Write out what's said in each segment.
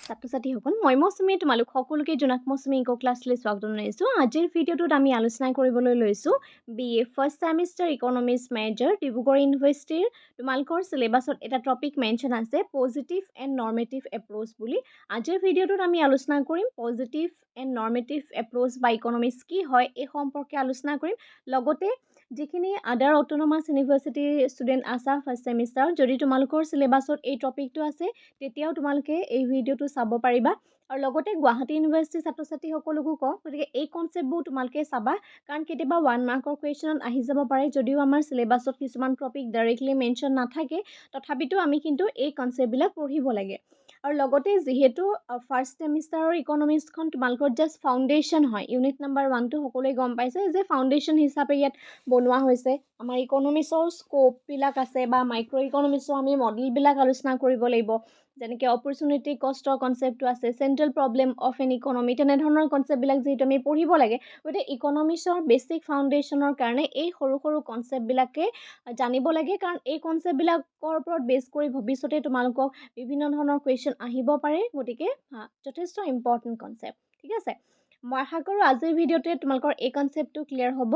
ছাত্ৰ-ছাত্ৰীসকল মই মৌচুমী তোমালোক সকলোকে জোনাক মৌচুমী ইকো ক্লাছলৈ স্বাগতম জনাইছোঁ। আজিৰ ভিডিঅ'টোত আমি আলোচনা কৰিবলৈ লৈছোঁ BA first semester economics major Dibrugarh ইউনিভাৰ্চিটিৰ তোমালোকৰ চিলেবাছত এটা টপিক মেনশ্যন আছে পজিটিভ এণ্ড নৰ্মেটিভ এপ্ৰ'চ বুলি। আজিৰ ভিডিঅ'টোত আমি আলোচনা কৰিম পজিটিভ এণ্ড নৰ্মেটিভ এপ্ৰ'চ বা ইকনমিক্স কি হয় এই সম্পৰ্কে আলোচনা কৰিম। লগতে যিখিনি আদাৰ অট'নমাছ ইউনিভাৰ্চিটিৰ ষ্টুডেণ্ট আছা ফাৰ্ষ্ট ছেমিষ্টাৰ, যদি তোমালোকৰ চিলেবাছত এই টপিকটো আছে তেতিয়াও তোমালোকে এই ভিডিঅ'টো চাব পাৰিবা। আৰু লগতে গুৱাহাটী ইউনিভাৰ্চিটিৰ ছাত্ৰ-ছাত্ৰীসকলকো কওঁ, গতিকে এই কনচেপ্টবোৰ তোমালোকে চাবা, কাৰণ কেতিয়াবা 1 মাৰ্কৰ কুৱেশ্যনত আহি যাব পাৰে। যদিও আমাৰ চিলেবাছত কিছুমান টপিক ডাইৰেক্টলি মেনশ্যন নাথাকে, তথাপিতো আমি কিন্তু এই কনচেপ্টবিলাক পঢ়িব লাগে। আৰু লগতে যিহেতু ফাৰ্ষ্ট ছেমিষ্টাৰৰ ইকনমিক্সখন তোমালোকৰ জাষ্ট ফাউণ্ডেশ্যন হয়, ইউনিট নাম্বাৰ 1টো সকলোৱে গম পাইছে যে ফাউণ্ডেশ্যন হিচাপে ইয়াত বনোৱা হৈছে। আমাৰ ইকনমিক্সৰ স্ক'পবিলাক আছে বা মাইক্ৰ' ইকনমিক্সৰ আমি মডেলবিলাক আলোচনা কৰিব লাগিব, যেনেকৈ অপৰচুনিটি কষ্টৰ কনচেপ্টটো আছে, central problem of an economy, তেনেধৰণৰ কনচেপ্টবিলাক যিহেতু আমি পঢ়িব লাগে। গতিকে ইকনমিক্সৰ বেছিক ফাউণ্ডেশ্যনৰ কাৰণে এই সৰু সৰু কনচেপ্টবিলাকে জানিব লাগে, কাৰণ এই কনচেপ্টবিলাকৰ ওপৰত বেছ কৰি ভৱিষ্যতে তোমালোকক বিভিন্ন ধৰণৰ কুৱেশ্যন আহিব পাৰে। গতিকে যথেষ্ট ইম্পৰ্টেণ্ট কনচেপ্ট। ঠিক আছে, মই আশা কৰোঁ আজিৰ ভিডিঅ'টোৱে তোমালোকৰ এই কনচেপ্টটো ক্লিয়াৰ হ'ব।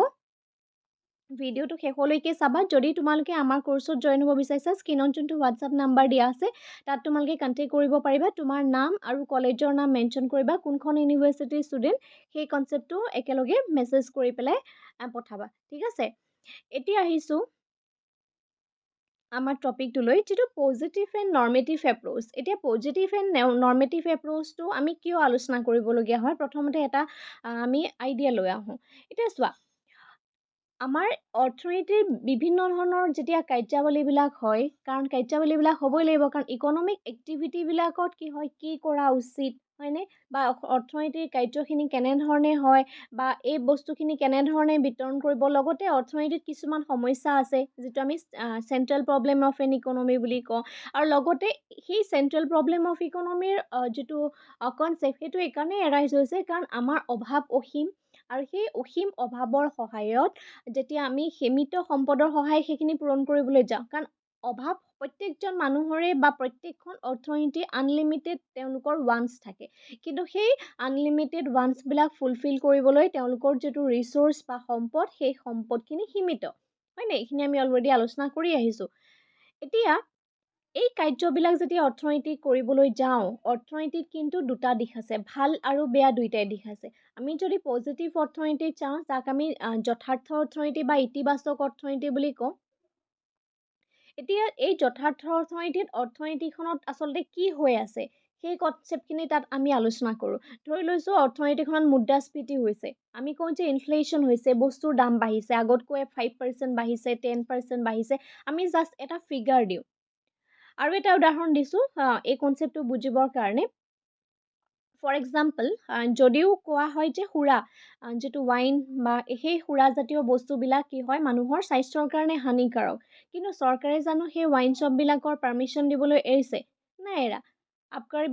ভিডিঅ'টো শেষলৈকে চাবা। যদি তোমালোকে আমাৰ কোৰ্চত জইন হ'ব বিচাৰিছা, স্ক্ৰীনত যোনটো হোৱাটছআপ নাম্বাৰ দিয়া আছে তাত তোমালোকে কণ্টেক্ট কৰিব পাৰিবা। তোমাৰ নাম আৰু কলেজৰ নাম মেনশ্যন কৰিবা, কোনখন ইউনিভাৰ্চিটিৰ ষ্টুডেণ্ট, সেই কনচেপ্টটো একেলগে মেছেজ কৰি পেলাই পঠাবা। ঠিক আছে, এতিয়া আহিছোঁ আমাৰ টপিকটোলৈ, যিটো পজিটিভ এণ্ড নৰ্মেটিভ এপ্ৰ'চ। এতিয়া পজিটিভ এণ্ড নৰ্মেটিভ এপ্ৰ'চটো আমি কিয় আলোচনা কৰিবলগীয়া হয়, প্ৰথমতে এটা আমি আইডিয়া লৈ আহোঁ। এতিয়া চোৱা, আমাৰ অৰ্থনীতিৰ বিভিন্ন ধৰণৰ যেতিয়া কাৰ্যাৱলীবিলাক হয়, কাৰণ কাৰ্যাৱলীবিলাক হ'বই লাগিব, কাৰণ ইকনমিক এক্টিভিটিবিলাকত কি হয়, কি কৰা উচিত হয়নে, বা অৰ্থনীতিৰ কাৰ্যখিনি কেনেধৰণে হয়, বা এই বস্তুখিনি কেনেধৰণে বিতৰণ কৰিব। লগতে অৰ্থনীতিত কিছুমান সমস্যা আছে যিটো আমি central problem of an economy বুলি কওঁ। আৰু লগতে সেই চেণ্ট্ৰেল প্ৰব্লেম অফ ইকনমিৰ যিটো কনচেপ্ট, সেইটো এইকাৰণেই এৰাইজ হৈছে কাৰণ আমাৰ অভাৱ অসীম, আৰু সেই অসীম অভাৱৰ সহায়ত যেতিয়া আমি সীমিত সম্পদৰ সহায় সেইখিনি পূৰণ কৰিবলৈ যাওঁ, কাৰণ অভাৱ প্ৰত্যেকজন মানুহৰে বা প্ৰত্যেকখন অৰ্থনীতি আনলিমিটেড তেওঁলোকৰ ৱান্টছ থাকে, কিন্তু সেই আনলিমিটেড ৱান্টছবিলাক ফুলফিল কৰিবলৈ তেওঁলোকৰ যিটো ৰিচ'ৰ্চ বা সম্পদ, সেই সম্পদখিনি সীমিত হয়নে, এইখিনি আমি অলৰেডি আলোচনা কৰি আহিছোঁ। এতিয়া এই কাৰ্যবিলাক যেতিয়া অৰ্থনীতি কৰিবলৈ যাওঁ, অৰ্থনীতিত কিন্তু দুটা দিশ আছে, ভাল আৰু বেয়া দুইটাই দিশ আছে। আমি যদি পজিটিভ অৰ্থনীতিত চাওঁ, যাক আমি যথাৰ্থ অৰ্থনীতি বা ইতিবাচক অৰ্থনীতি বুলি কওঁ। এতিয়া এই যথাৰ্থ অৰ্থনীতিখনত আচলতে কি হৈ আছে, সেই কনচেপ্টখিনি তাত আমি আলোচনা কৰোঁ। ধৰি লৈছোঁ অৰ্থনীতিখনত মুদ্ৰাস্ফীতি হৈছে, আমি কওঁ যে ইনফ্লেশ্যন হৈছে, বস্তুৰ দাম বাঢ়িছে, আগতকৈ 5% বাঢ়িছে, 10% বাঢ়িছে, আমি জাষ্ট এটা ফিগাৰ দিওঁ। আৰু এটা উদাহৰণ দিছোঁ এই কনচেপ্টটো বুজিবৰ কাৰণে। ফৰ এক্সাম্পল, যদিও কোৱা হয় যে সুৰা, যিটো ৱাইন বা সেই সুৰাজাতীয় বস্তুবিলাক কি হয়, মানুহৰ স্বাস্থ্যৰ কাৰণে হানিকাৰক, কিন্তু চৰকাৰে জানো সেই ৱাইন শ্বপবিলাকৰ পাৰ্মিশ্যন দিবলৈ এৰিছে? নাই এৰা। আবকাৰী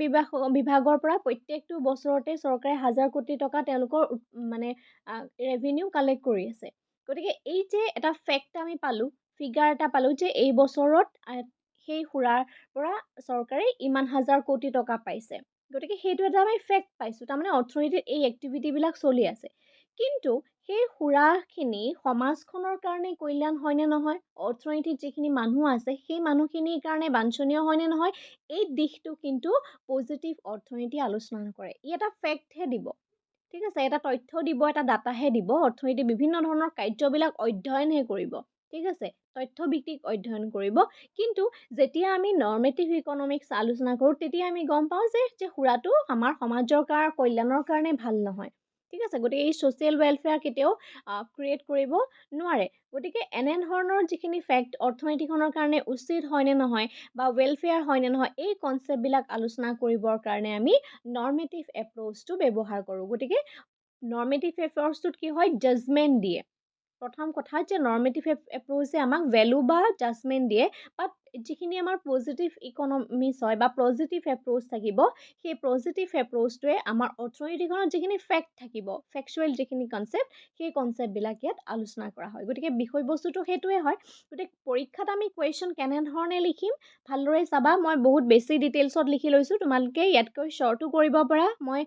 বিভাগৰ পৰা প্ৰত্যেকটো বছৰতে চৰকাৰে 1000 কোটি টকা তেওঁলোকৰ মানে ৰেভিনিউ কালেক্ট কৰি আছে। গতিকে এই যে এটা ফেক্ট আমি পালোঁ, ফিগাৰ এটা পালোঁ যে এই বছৰত সেই সুৰাৰ পৰা চৰকাৰে ইমান 1000 কোটি টকা পাইছে। গতিকে সেইটো এটা আমি ফেক্ট পাইছোঁ, তাৰমানে অৰ্থনীতিত এই এক্টিভিটিবিলাক চলি আছে। কিন্তু সেই সুৰাখিনি সমাজখনৰ কাৰণে কল্যাণ হয়নে নহয়, অৰ্থনীতিত যিখিনি মানুহ আছে সেই মানুহখিনিৰ কাৰণে বাঞ্ছনীয় হয়নে নহয়, এই দিশটো কিন্তু পজিটিভ অৰ্থনীতি আলোচনা নকৰে। ই এটা ফেক্টহে দিব, ঠিক আছে, এটা তথ্য দিব, এটা ডাটাহে দিব। অৰ্থনীতি বিভিন্ন ধৰণৰ কাৰ্যবিলাক অধ্যয়নহে কৰিব, ঠিক আছে, তথ্যভিত্তিক অধ্যয়ন কৰিব। কিন্তু যেতিয়া আমি নৰ্মেটিভ ইকনমিক্স আলোচনা কৰোঁ, তেতিয়া আমি গম পাওঁ যে সুৰাটো আমাৰ সমাজৰ কল্যাণৰ কাৰণে ভাল নহয়, ঠিক আছে। গতিকে এই ছ'চিয়েল ৱেলফেয়াৰ কেতিয়াও ক্ৰিয়েট কৰিব নোৱাৰে। গতিকে এনেধৰণৰ যিখিনি ফেক্ট অৰ্থনীতিখনৰ কাৰণে উচিত হয়নে নহয় বা ৱেলফেয়াৰ হয়নে নহয়, এই কনচেপ্টবিলাক আলোচনা কৰিবৰ কাৰণে আমি নৰ্মেটিভ এপ্ৰ'চটো ব্যৱহাৰ কৰোঁ। গতিকে নৰ্মেটিভ এপ্ৰ'চটোত কি হয়, জাজমেণ্ট দিয়ে। প্ৰথম কথা যে নৰ্মেটিভ এপ্ৰ'চে আমাক ভেলু বা জাজমেণ্ট দিয়ে, বাট যিখিনি আমাৰ পজিটিভ ইকনমিছ হয় বা পজিটিভ এপ্ৰ'চ থাকিব, সেই পজিটিভ এপ্ৰ'চটোৱে আমাৰ অৰ্থনীতিখনত যিখিনি ফেক্ট থাকিব, ফেকচুৱেল যিখিনি কনচেপ্ট, সেই কনচেপ্টবিলাক ইয়াত আলোচনা কৰা হয়। গতিকে বিষয়বস্তুটো সেইটোৱে হয়। গতিকে পৰীক্ষাত আমি কুৱেশ্যন কেনেধৰণে লিখিম ভালদৰে চাবা। মই বহুত বেছি ডিটেইলছত লিখি লৈছোঁ, তোমালোকে ইয়াতকৈ শ্বৰ্টো কৰিব পাৰা। মই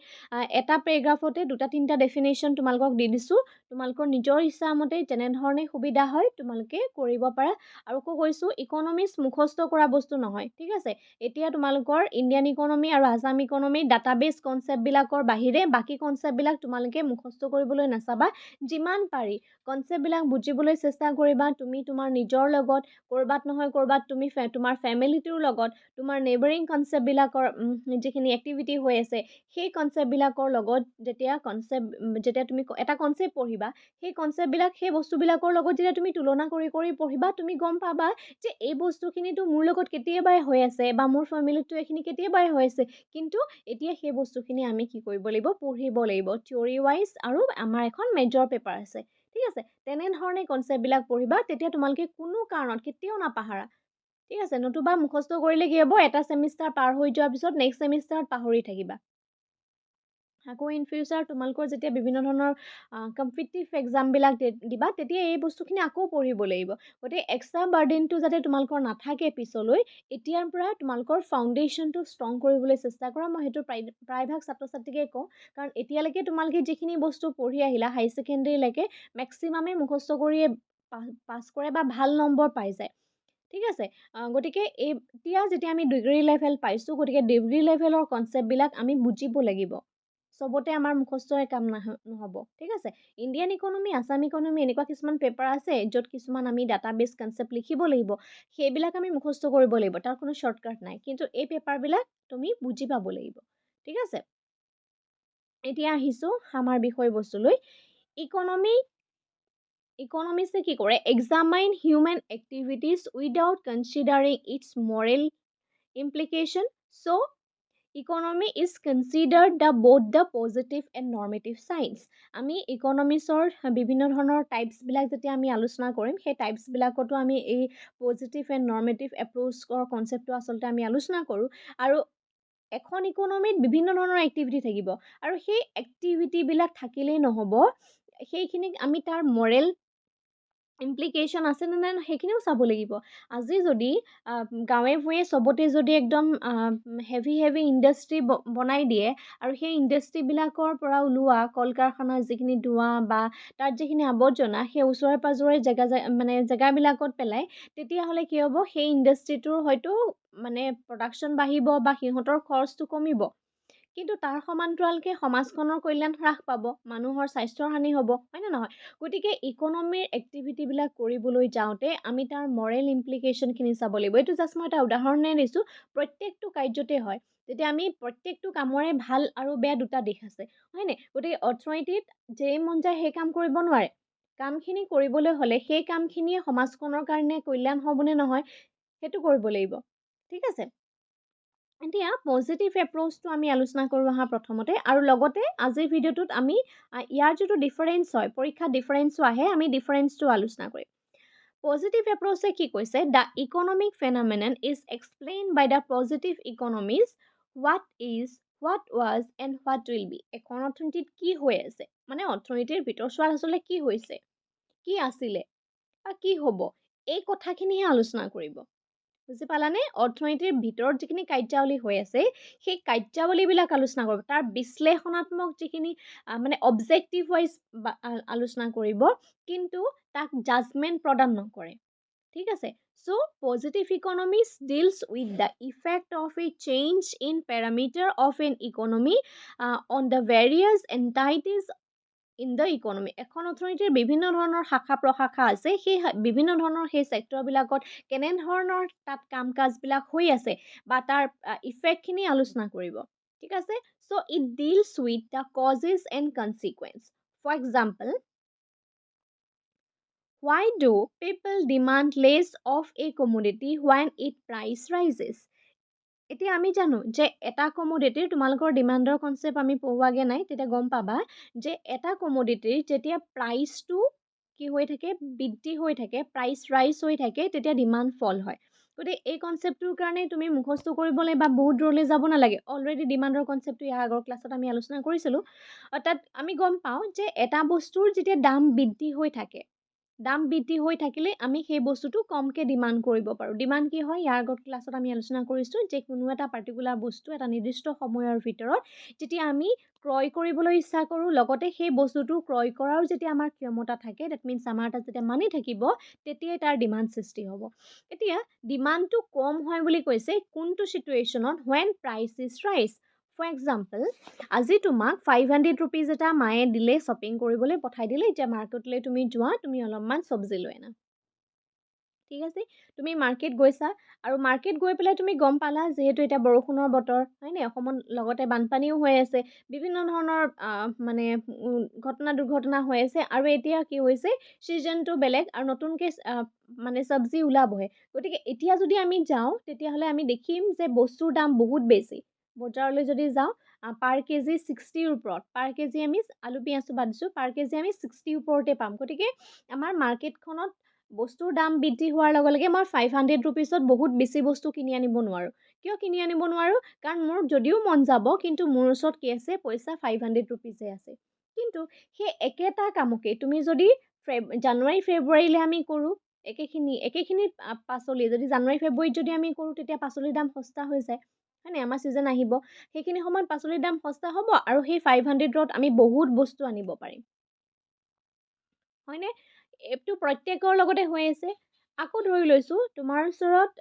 এটা পেৰেগ্ৰাফতে 2-3টা ডেফিনেশ্যন তোমালোকক দি দিছোঁ। তোমালোকৰ নিজৰ ইচ্ছামতে যেনেধৰণে সুবিধা হয় তোমালোকে কৰিব পাৰা। আৰু কৈছোঁ ইকনমিক্স মুখস্থ কৰা বস্তু নহয়, ঠিক আছে। এতিয়া তোমালোকৰ ইণ্ডিয়ান ইকনমি আৰু আছাম ইকনমিৰ ডাটাবেছ কনচেপ্টবিলাকৰ বাহিৰে বাকী কনচেপ্টবিলাক তোমালোকে মুখস্থ কৰিবলৈ নাচাবা। যিমান পাৰি কনচেপ্টবিলাক বুজিবলৈ চেষ্টা কৰিবা। তুমি তোমাৰ নিজৰ লগত ক'ৰবাত নহয় ক'ৰবাত তুমি তোমাৰ ফেমিলিটোৰ লগত তোমাৰ নেইবাৰিং কনচেপ্টবিলাকৰ যিখিনি এক্টিভিটি হৈ আছে সেই কনচেপ্টবিলাকৰ লগত যেতিয়া তুমি এটা কনচেপ্ট পঢ়িবা, সেই কনচেপ্টবিলাক সেই বস্তুবিলাকৰ লগত যেতিয়া তুমি তুলনা কৰি পঢ়িবা, তুমি গম পাবা যে এই বস্তুখিনিতো মোৰ লগত কেতিয়াবাই হৈ আছে বা মোৰ ফেমিলিতো এইখিনি কেতিয়াবাই হৈ আছে। কিন্তু এতিয়া সেই বস্তুখিনি আমি কি কৰিব লাগিব, পঢ়িব লাগিব থিয়ৰী ৱাইজ, আৰু আমাৰ এখন মেজৰ পেপাৰ আছে, ঠিক আছে। তেনেধৰণে কনচেপ্টবিলাক পঢ়িবা, তেতিয়া তোমালোকে কোনো কাৰণত কেতিয়াও নাপাহৰা, ঠিক আছে। নতুবা মুখস্থ কৰিলে কি হ'ব, এটা ছেমিষ্টাৰ পাৰ হৈ যোৱাৰ পিছত নেক্সট ছেমিষ্টাৰত পাহৰি থাকিবা। আকৌ ইন ফিউচাৰ তোমালোকৰ যেতিয়া বিভিন্ন ধৰণৰ কম্পিটিটিভ এক্সামবিলাক দিবা, তেতিয়া এই বস্তুখিনি আকৌ পঢ়িব লাগিব। গতিকে এক্সট্ৰা বাৰ্ডেনটো যাতে তোমালোকৰ নাথাকে পিছলৈ, এতিয়াৰ পৰা তোমালোকৰ ফাউণ্ডেশ্যনটো ষ্ট্ৰং কৰিবলৈ চেষ্টা কৰা। মই সেইটো প্ৰায়ভাগ ছাত্ৰ ছাত্ৰীকে কওঁ, কাৰণ এতিয়ালৈকে তোমালোকে যিখিনি বস্তু পঢ়ি আহিলা হাই ছেকেণ্ডেৰীলৈকে মেক্সিমামে মুখস্থ কৰিয়ে পাছ কৰে বা ভাল নম্বৰ পাই যায়, ঠিক আছে। গতিকে এতিয়া যেতিয়া আমি ডিগ্ৰী লেভেল পাইছোঁ, গতিকে ডিগ্ৰী লেভেলৰ কনচেপ্টবিলাক আমি বুজিব লাগিব। চবতে আমাৰ মুখস্থই কাম নহ'ব, ঠিক আছে। ইণ্ডিয়ান ইকনমি, আছাম ইকনমি এনেকুৱা কিছুমান পেপাৰ আছে য'ত কিছুমান আমি ডাটাবেছ কনচেপ্ট লিখিব লাগিব, সেইবিলাক আমি মুখস্থ কৰিব লাগিব, তাৰ কোনো শ্বৰ্টকাট নাই। কিন্তু এই পেপাৰবিলাক তুমি বুজি পাব লাগিব, ঠিক আছে। এতিয়া আহিছোঁ আমাৰ বিষয়বস্তুলৈ। ইকনমিক্সে কি কৰে, examine human activities without considering its moral implication. So' economy is considered both the positive and normative signs. আমি ইকনমিক্সৰ বিভিন্ন ধৰণৰ টাইপছবিলাক যেতিয়া আমি আলোচনা কৰিম, সেই টাইপছবিলাকতো আমি এই পজিটিভ এণ্ড নৰ্মেটিভ এপ্ৰ'চৰ কনচেপ্টটো আচলতে আমি আলোচনা কৰোঁ। আৰু এখন ইকনমিত বিভিন্ন ধৰণৰ এক্টিভিটি থাকিব, আৰু সেই এক্টিভিটিবিলাক থাকিলেই নহ'ব, সেইখিনিক আমি তাৰ মৰেল ইমপ্লিকেশ্যন আছে নে নাই সেইখিনিও চাব লাগিব। আজি যদি গাঁৱে ভূঞে চবতে যদি একদম হেভি ইণ্ডাষ্ট্ৰী বনাই দিয়ে, আৰু সেই ইণ্ডাষ্ট্ৰীবিলাকৰ পৰা ওলোৱা কল কাৰখানাৰ যিখিনি ধোঁৱা বা তাত যিখিনি আৱৰ্জনা সেই ওচৰে পাঁজৰে জেগাবিলাকত পেলায়, তেতিয়াহ'লে কি হ'ব, সেই ইণ্ডাষ্ট্ৰীটোৰ হয়তো প্ৰডাকশ্যন বাঢ়িব বা সিহঁতৰ খৰচটো কমিব, কিন্তু তাৰ সমান্তৰালকৈ সমাজখনৰ কল্যাণ হ্ৰাস পাব, মানুহৰ স্বাস্থ্যৰ হানি হ'ব, হয়নে নহয়। গতিকে ইকনমিৰ এক্টিভিটিবিলাক কৰিবলৈ যাওঁতে আমি তাৰ মৰেল ইমপ্লিকেশ্যনখিনি চাব লাগিব। এইটো জাষ্ট মই এটা উদাহৰণে দিছোঁ, প্ৰত্যেকটো কাৰ্যতে হয়। তেতিয়া আমি প্ৰত্যেকটো কামৰে ভাল আৰু বেয়া দুটা দিশ আছে, হয়নে। গতিকে অৰ্থনীতিত যেই মন যায় সেই কাম কৰিব নোৱাৰে। কামখিনি কৰিবলৈ হ'লে সেই কামখিনিয়ে সমাজখনৰ কাৰণে কল্যাণ হ'বনে নহয় সেইটো কৰিব লাগিব, ঠিক আছে। এতিয়া পজিটিভ এপ্ৰ'চটো আমি আলোচনা কৰোঁ আহা প্ৰথমতে, আৰু লগতে আজিৰ ভিডিঅ'টোত আমি ইয়াৰ যিটো ডিফাৰেঞ্চ হয়, পৰীক্ষাত ডিফাৰেঞ্চো আহে, আমি ডিফাৰেঞ্চটো আলোচনা কৰিম। পজিটিভ এপ্ৰ'চে কি কৈছে, the economic phenomenon is explain by the positive economics what is, what was and what will be. এখন অৰ্থনীতিত কি হৈ আছে, অৰ্থনীতিৰ ভিতৰচোৱাত আচলতে কি হৈছে, কি আছিলে বা কি হ'ব, এই কথাখিনিহে আলোচনা কৰিব। বুজি পালানে। অৰ্থনীতিৰ ভিতৰত যিখিনি কাৰ্যাৱলী হৈ আছে সেই কাৰ্যাৱলীবিলাক আলোচনা কৰিব, তাৰ বিশ্লেষণাত্মক যিখিনি অবজেক্টিভ ৱাইজ আলোচনা কৰিব, কিন্তু তাক জাজমেণ্ট প্ৰদান নকৰে, ঠিক আছে। So' positive economics deals with the effect of a change in parameter of an economy on the various entities in the economy. এখন অৰ্থনীতিৰ বিভিন্ন ধৰণৰ শাখা প্ৰশাখা আছে, সেই বিভিন্ন ধৰণৰ সেই ছেক্টৰবিলাকত কেনেধৰণৰ তাত কাম কাজবিলাক হৈ আছে বা তাৰ ইফেক্টখিনি আলোচনা কৰিব, ঠিক আছে। So' it deals with the causes and consequence. For example, why do people demand less of a commodity when its price rises? এতিয়া আমি জানো যে এটা কমোডিটিৰ, তোমালোকৰ ডিমাণ্ডৰ কনচেপ্ট আমি পঢ়োৱাগে নাই, তেতিয়া গম পাবা যে এটা কমোডিটিৰ যেতিয়া প্ৰাইচটো কি হৈ থাকে, বৃদ্ধি হৈ থাকে, প্ৰাইচ ৰাইজ হৈ থাকে, তেতিয়া ডিমাণ্ড ফল হয়। গতিকে এই কনচেপ্টটোৰ কাৰণে তুমি মুখস্থ কৰিবলৈ বা বহুত দূৰলৈ যাব নালাগে। অলৰেডি ডিমাণ্ডৰ কনচেপ্টটো ইয়াৰ আগৰ ক্লাছত আমি আলোচনা কৰিছিলোঁ। তাত আমি গম পাওঁ যে এটা বস্তুৰ যেতিয়া দাম বৃদ্ধি হৈ থাকে, দাম বৃদ্ধি হৈ থাকিলে আমি সেই বস্তুটো কমকৈ ডিমাণ্ড কৰিব পাৰোঁ। ডিমাণ্ড কি হয়, ইয়াৰ আগত ক্লাছত আমি আলোচনা কৰিছোঁ যে কোনো এটা পাৰ্টিকুলাৰ বস্তু এটা নিৰ্দিষ্ট সময়ৰ ভিতৰত যেতিয়া আমি ক্ৰয় কৰিবলৈ ইচ্ছা কৰোঁ, লগতে সেই বস্তুটো ক্ৰয় কৰাৰো যেতিয়া আমাৰ ক্ষমতা থাকে, ডেট মিনছ আমাৰ তাত যেতিয়া মানি থাকিব, তেতিয়াই তাৰ ডিমাণ্ড সৃষ্টি হ'ব। এতিয়া ডিমাণ্ডটো কম হয় বুলি কৈছে কোনটো চিটুৱেশ্যনত, when price is rise. For example, আজি তোমাক 500 rupees এটা মায়ে দিলে শ্বপিং কৰিবলৈ, পঠাই দিলে, এতিয়া মাৰ্কেটলৈ তুমি যোৱা, তুমি অলপমান চব্জি লৈ আনা। ঠিক আছে, তুমি মাৰ্কেট গৈছা আৰু মাৰ্কেট গৈ পেলাই তুমি গম পালা যিহেতু এতিয়া বৰষুণৰ বতৰ, হয়নে, অসমত লগতে বানপানীও হৈ আছে, বিভিন্ন ধৰণৰ মানে ঘটনা দুৰ্ঘটনা হৈ আছে, আৰু এতিয়া কি হৈছে ছিজনটো বেলেগ আৰু নতুনকৈ মানে চব্জি ওলাবহে। গতিকে এতিয়া যদি আমি যাওঁ তেতিয়াহ'লে আমি দেখিম যে বস্তুৰ দাম বহুত বেছি। বজাৰলৈ যদি যাওঁ পাৰ কেজি 60ৰ ওপৰত, পাৰ কেজি আমি আলু পিঁয়াজটো বাদ দিছোঁ, পাৰ কেজি আমি 60 ওপৰতে পাম। গতিকে আমাৰ মাৰ্কেটখনত বস্তুৰ দাম বৃদ্ধি হোৱাৰ লগে লগে মই 500 rupeesত বহুত বেছি বস্তু কিনি আনিব নোৱাৰোঁ। কিয় কিনি আনিব নোৱাৰোঁ? কাৰণ মোৰ যদিও মন যাব, কিন্তু মোৰ ওচৰত কি আছে, পইচা 500 rupeesহে আছে। কিন্তু সেই একেটা কামকে তুমি যদি জানুৱাৰী ফেব্ৰুৱাৰীলৈ আমি কৰোঁ, একেখিনি পাচলি যদি জানুৱাৰী ফেব্ৰুৱাৰীত যদি আমি কৰোঁ, তেতিয়া পাচলিৰ দাম সস্তা হৈ যায়, হয়নে, আমাৰ ছিজন আহিব, সেইখিনি সময়ত পাচলিৰ দাম সস্তা হ'ব আৰু সেই 500ত আমি বহুত বস্তু আনিব পাৰিম, হয়নে? এইটো প্ৰত্যেকৰ লগতে হৈ আছে। আকৌ ধৰি লৈছোঁ তোমাৰ ওচৰত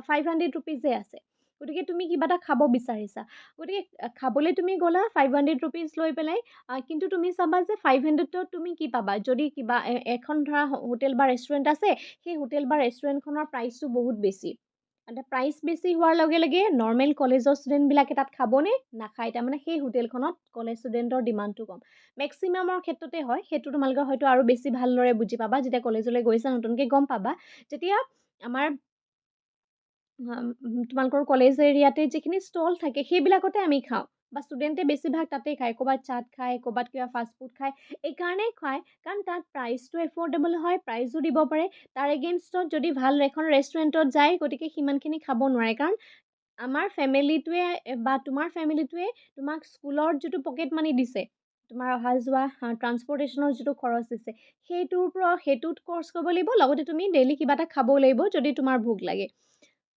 500 rupeesহে আছে, গতিকে তুমি কিবা এটা খাব বিচাৰিছা, গতিকে খাবলৈ তুমি গ'লা 500 rupees লৈ পেলাই, কিন্তু তুমি চাবা যে 500ত তুমি কি পাবা, যদি কিবা এখন ধৰা হোটেল বা ৰেষ্টুৰেণ্ট আছে, সেই হোটেল বা ৰেষ্টুৰেণ্টখনৰ প্ৰাইচটো বহুত বেছি। এতিয়া প্ৰাইচ বেছি হোৱাৰ লগে লগে নৰ্মেল কলেজৰ ষ্টুডেণ্টবিলাকে তাত খাবনে? নাখায়। তাৰমানে সেই হোটেলখনত কলেজ ষ্টুডেণ্টৰ ডিমাণ্ডটো কম। মেক্সিমামৰ ক্ষেত্ৰতে হয়, সেইটো তোমালোকে হয়তো আৰু বেছি ভালদৰে বুজি পাবা যেতিয়া কলেজলৈ গৈছা, নতুনকৈ গম পাবা। যেতিয়া আমাৰ তোমালোকৰ কলেজ এৰিয়াতে যিখিনি ষ্টল থাকে সেইবিলাকতে আমি খাওঁ, বা ষ্টুডেণ্টে বেছিভাগ তাতে খায়, ক'ৰবাত চাট খায়, ক'ৰবাত কিবা ফাষ্টফুড খায়। এইকাৰণেই খায় কাৰণ তাত প্ৰাইচটো এফৰ্ডেবল হয়, প্ৰাইচো দিব পাৰে। তাৰ এগেইনষ্টত যদি ভাল এখন ৰেষ্টুৰেণ্টত যায়, গতিকে সিমানখিনি খাব নোৱাৰে, কাৰণ আমাৰ ফেমিলিটোৱে বা তোমাৰ ফেমিলিটোৱে তোমাক স্কুলৰ যিটো পকেট মানি দিছে, তোমাৰ অহা যোৱা ট্ৰান্সপৰ্টেশ্যনৰ যিটো খৰচ দিছে, সেইটোত খৰচ কৰিব লাগিব, লগতে তুমি ডেইলি কিবা এটা খাবও লাগিব যদি তোমাৰ ভোক লাগে,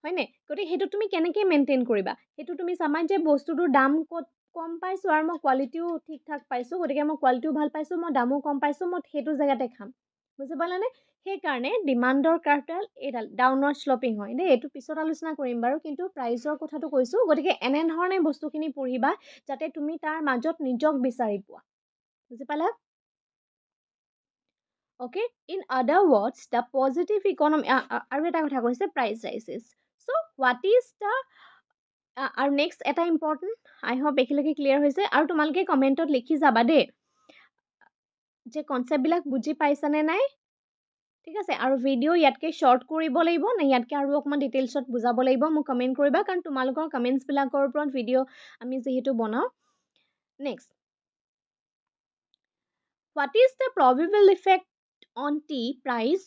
হয়নে? গতিকে সেইটো তুমি কেনেকৈ মেইনটেইন কৰিবা? সেইটো তুমি চাবা যে বস্তুটোৰ দাম ক'ত কম পাইছোঁ আৰু মই কোৱালিটিও ঠিক ঠাক পাইছোঁ, গতিকে মই কোৱালিটিও ভাল পাইছোঁ, মই দামো কম পাইছোঁ, মই সেইটো জেগাতে খাম। বুজি পালানে? সেইকাৰণে ডিমাণ্ডৰ কাৰ্ভডাল এইডাল ডাউনৱাৰ্ড শ্লপিং হয় দেই, এইটো পিছত আলোচনা কৰিম বাৰু, কিন্তু প্ৰাইজৰ কথাটো কৈছোঁ। গতিকে এনেধৰণে বস্তুখিনি পঢ়িবা যাতে তুমি তাৰ মাজত নিজক বিচাৰি পোৱা। বুজি পালা? Okay, in other words the positive economy, আৰু এটা কথা কৈছে price rises. So' what is the আৰু নেক্সট এটা ইম্পৰ্টেণ্ট, আই হোপ এইখিলৈকে ক্লিয়াৰ হৈছে, আৰু তোমালোকে কমেণ্টত লিখি যাবা দেই যে কনচেপ্টবিলাক বুজি পাইছানে নাই, ঠিক আছে? আৰু ভিডিঅ' ইয়াতকৈ শ্বৰ্ট কৰিব লাগিব নে ইয়াতকৈ আৰু অকণমান ডিটেইলছত বুজাব লাগিব, মোক কমেণ্ট কৰিবা, কাৰণ তোমালোকৰ কমেণ্টছবিলাকৰ ওপৰত ভিডিঅ' আমি যিহেতু বনাওঁ। Next, what is the probable effect on tea price